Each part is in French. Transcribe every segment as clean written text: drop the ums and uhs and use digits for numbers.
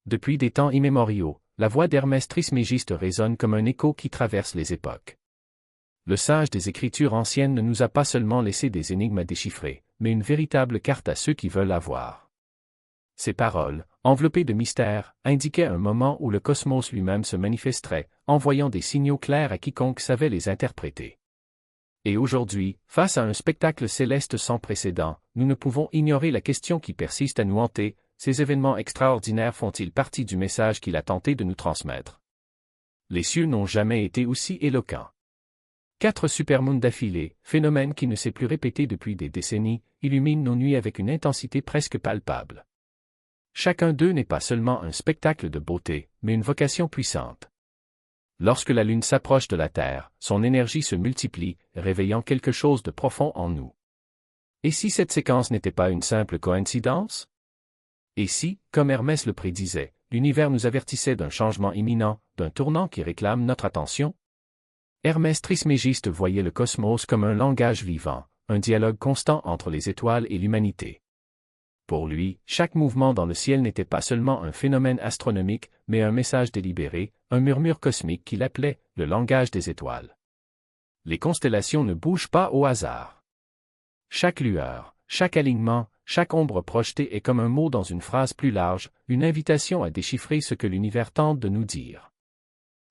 Depuis des temps immémoriaux, la voix d'Hermès Trismégiste résonne comme un écho qui traverse les époques. Le sage des Écritures anciennes ne nous a pas seulement laissé des énigmes à déchiffrer, mais une véritable carte à ceux qui veulent la voir. Ces paroles, enveloppées de mystère, indiquaient un moment où le cosmos lui-même se manifesterait, envoyant des signaux clairs à quiconque savait les interpréter. Et aujourd'hui, face à un spectacle céleste sans précédent, nous ne pouvons ignorer la question qui persiste à nous hanter: ces événements extraordinaires font-ils partie du message qu'il a tenté de nous transmettre? Les cieux n'ont jamais été aussi éloquents. 4 supermoons d'affilée, phénomène qui ne s'est plus répété depuis des décennies, illuminent nos nuits avec une intensité presque palpable. Chacun d'eux n'est pas seulement un spectacle de beauté, mais une vocation puissante. Lorsque la Lune s'approche de la Terre, son énergie se multiplie, réveillant quelque chose de profond en nous. Et si cette séquence n'était pas une simple coïncidence? Et si, comme Hermès le prédisait, l'univers nous avertissait d'un changement imminent, d'un tournant qui réclame notre attention? Hermès Trismégiste voyait le cosmos comme un langage vivant, un dialogue constant entre les étoiles et l'humanité. Pour lui, chaque mouvement dans le ciel n'était pas seulement un phénomène astronomique, mais un message délibéré, un murmure cosmique qu'il appelait le langage des étoiles. Les constellations ne bougent pas au hasard. Chaque lueur, chaque alignement, chaque ombre projetée est comme un mot dans une phrase plus large, une invitation à déchiffrer ce que l'univers tente de nous dire.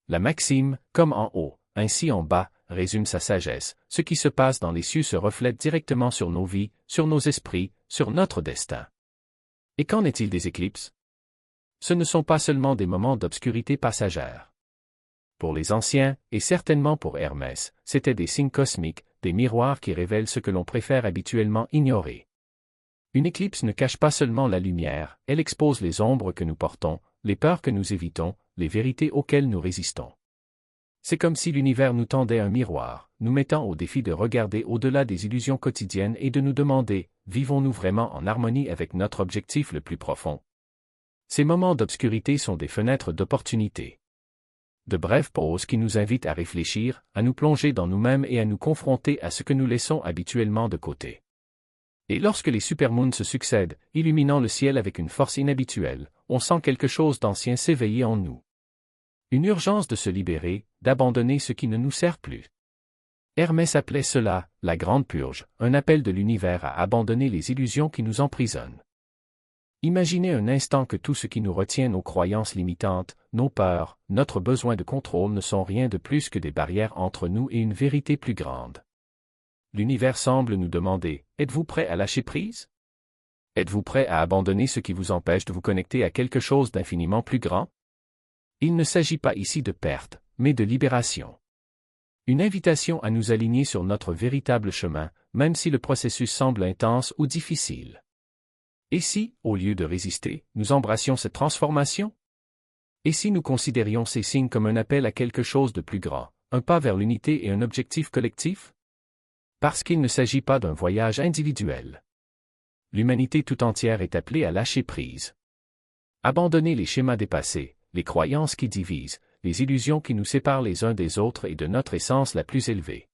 La maxime, comme en haut, ainsi en bas, résume sa sagesse: ce qui se passe dans les cieux se reflète directement sur nos vies, sur nos esprits, sur notre destin. Et qu'en est-il des éclipses? Ce ne sont pas seulement des moments d'obscurité passagère. Pour les anciens, et certainement pour Hermès, c'étaient des signes cosmiques, des miroirs qui révèlent ce que l'on préfère habituellement ignorer. Une éclipse ne cache pas seulement la lumière, elle expose les ombres que nous portons, les peurs que nous évitons, les vérités auxquelles nous résistons. C'est comme si l'univers nous tendait un miroir, nous mettant au défi de regarder au-delà des illusions quotidiennes et de nous demander: vivons-nous vraiment en harmonie avec notre objectif le plus profond? Ces moments d'obscurité sont des fenêtres d'opportunité. De brèves pauses qui nous invitent à réfléchir, à nous plonger dans nous-mêmes et à nous confronter à ce que nous laissons habituellement de côté. Et lorsque les supermoons se succèdent, illuminant le ciel avec une force inhabituelle, on sent quelque chose d'ancien s'éveiller en nous. Une urgence de se libérer, d'abandonner ce qui ne nous sert plus. Hermès appelait cela la grande purge, un appel de l'univers à abandonner les illusions qui nous emprisonnent. Imaginez un instant que tout ce qui nous retient, nos croyances limitantes, nos peurs, notre besoin de contrôle ne sont rien de plus que des barrières entre nous et une vérité plus grande. L'univers semble nous demander: êtes-vous prêt à lâcher prise? Êtes-vous prêt à abandonner ce qui vous empêche de vous connecter à quelque chose d'infiniment plus grand? Il ne s'agit pas ici de perte, mais de libération. Une invitation à nous aligner sur notre véritable chemin, même si le processus semble intense ou difficile. Et si, au lieu de résister, nous embrassions cette transformation? Et si nous considérions ces signes comme un appel à quelque chose de plus grand, un pas vers l'unité et un objectif collectif? Parce qu'il ne s'agit pas d'un voyage individuel. L'humanité tout entière est appelée à lâcher prise. Abandonner les schémas dépassés, les croyances qui divisent, les illusions qui nous séparent les uns des autres et de notre essence la plus élevée.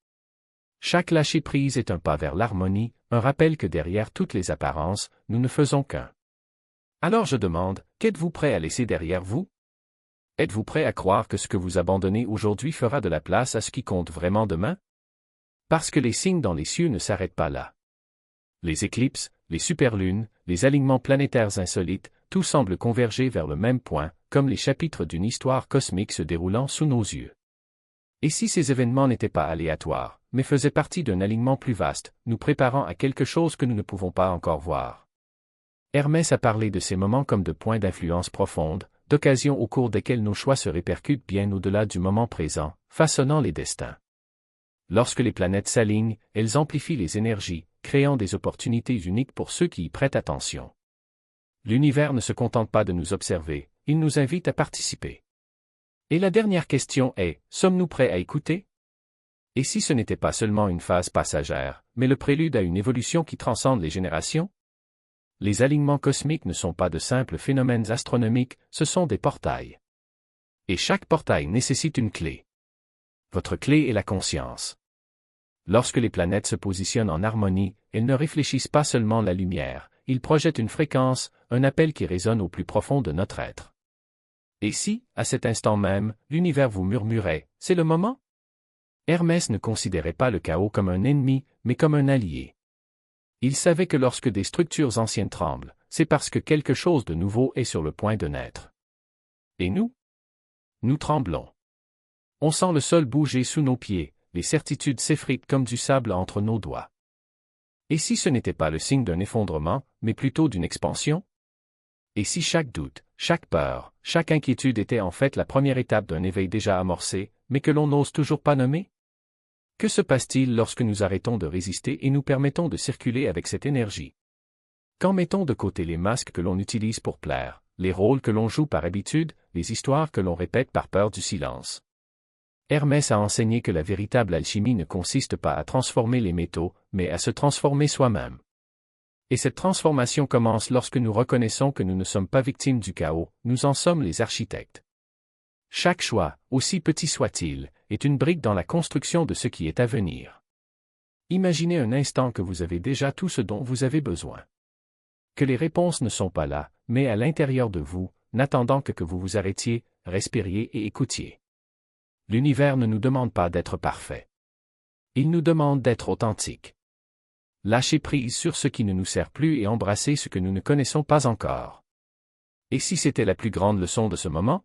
Chaque lâcher-prise est un pas vers l'harmonie, un rappel que derrière toutes les apparences, nous ne faisons qu'un. Alors je demande, qu'êtes-vous prêt à laisser derrière vous? Êtes-vous prêt à croire que ce que vous abandonnez aujourd'hui fera de la place à ce qui compte vraiment demain? Parce que les signes dans les cieux ne s'arrêtent pas là. Les éclipses, les superlunes, les alignements planétaires insolites, tout semble converger vers le même point, comme les chapitres d'une histoire cosmique se déroulant sous nos yeux. Et si ces événements n'étaient pas aléatoires, mais faisaient partie d'un alignement plus vaste, nous préparant à quelque chose que nous ne pouvons pas encore voir? Hermès a parlé de ces moments comme de points d'influence profonde, d'occasions au cours desquelles nos choix se répercutent bien au-delà du moment présent, façonnant les destins. Lorsque les planètes s'alignent, elles amplifient les énergies, créant des opportunités uniques pour ceux qui y prêtent attention. L'univers ne se contente pas de nous observer, il nous invite à participer. Et la dernière question est: sommes-nous prêts à écouter? Et si ce n'était pas seulement une phase passagère, mais le prélude à une évolution qui transcende les générations? Les alignements cosmiques ne sont pas de simples phénomènes astronomiques, ce sont des portails. Et chaque portail nécessite une clé. Votre clé est la conscience. Lorsque les planètes se positionnent en harmonie, elles ne réfléchissent pas seulement la lumière, ils projettent une fréquence, un appel qui résonne au plus profond de notre être. Et si, à cet instant même, l'univers vous murmurait, c'est le moment? Hermès ne considérait pas le chaos comme un ennemi, mais comme un allié. Il savait que lorsque des structures anciennes tremblent, c'est parce que quelque chose de nouveau est sur le point de naître. Et nous? Nous tremblons. On sent le sol bouger sous nos pieds, les certitudes s'effritent comme du sable entre nos doigts. Et si ce n'était pas le signe d'un effondrement, mais plutôt d'une expansion? Et si chaque doute, chaque peur, chaque inquiétude était en fait la première étape d'un éveil déjà amorcé, mais que l'on n'ose toujours pas nommer? Que se passe-t-il lorsque nous arrêtons de résister et nous permettons de circuler avec cette énergie? Quand mettons de côté les masques que l'on utilise pour plaire, les rôles que l'on joue par habitude, les histoires que l'on répète par peur du silence? Hermès a enseigné que la véritable alchimie ne consiste pas à transformer les métaux, mais à se transformer soi-même. Et cette transformation commence lorsque nous reconnaissons que nous ne sommes pas victimes du chaos, nous en sommes les architectes. Chaque choix, aussi petit soit-il, est une brique dans la construction de ce qui est à venir. Imaginez un instant que vous avez déjà tout ce dont vous avez besoin. Que les réponses ne sont pas là, mais à l'intérieur de vous, n'attendant que vous vous arrêtiez, respiriez et écoutiez. L'univers ne nous demande pas d'être parfait. Il nous demande d'être authentique. Lâcher prise sur ce qui ne nous sert plus et embrasser ce que nous ne connaissons pas encore. Et si c'était la plus grande leçon de ce moment?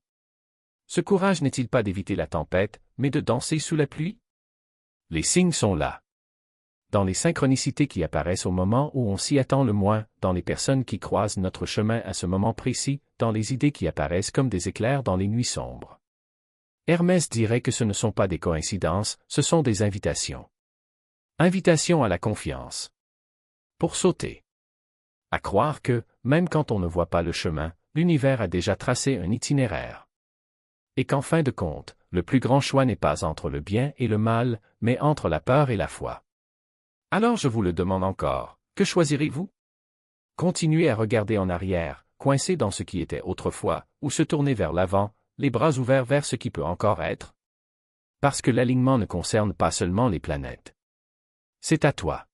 Ce courage n'est-il pas d'éviter la tempête, mais de danser sous la pluie? Les signes sont là. Dans les synchronicités qui apparaissent au moment où on s'y attend le moins, dans les personnes qui croisent notre chemin à ce moment précis, dans les idées qui apparaissent comme des éclairs dans les nuits sombres. Hermès dirait que ce ne sont pas des coïncidences, ce sont des invitations. Invitations à la confiance. Pour sauter. À croire que, même quand on ne voit pas le chemin, l'univers a déjà tracé un itinéraire. Et qu'en fin de compte, le plus grand choix n'est pas entre le bien et le mal, mais entre la peur et la foi. Alors je vous le demande encore, que choisirez-vous? Continuer à regarder en arrière, coincé dans ce qui était autrefois, ou se tourner vers l'avant, les bras ouverts vers ce qui peut encore être? Parce que l'alignement ne concerne pas seulement les planètes. C'est à toi.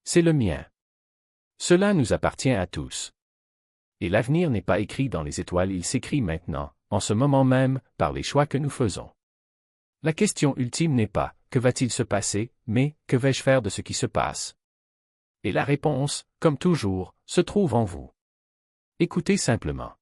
C'est le mien. Cela nous appartient à tous. Et l'avenir n'est pas écrit dans les étoiles, il s'écrit maintenant, en ce moment même, par les choix que nous faisons. La question ultime n'est pas « que va-t-il se passer ?», mais « que vais-je faire de ce qui se passe ?» Et la réponse, comme toujours, se trouve en vous. Écoutez simplement.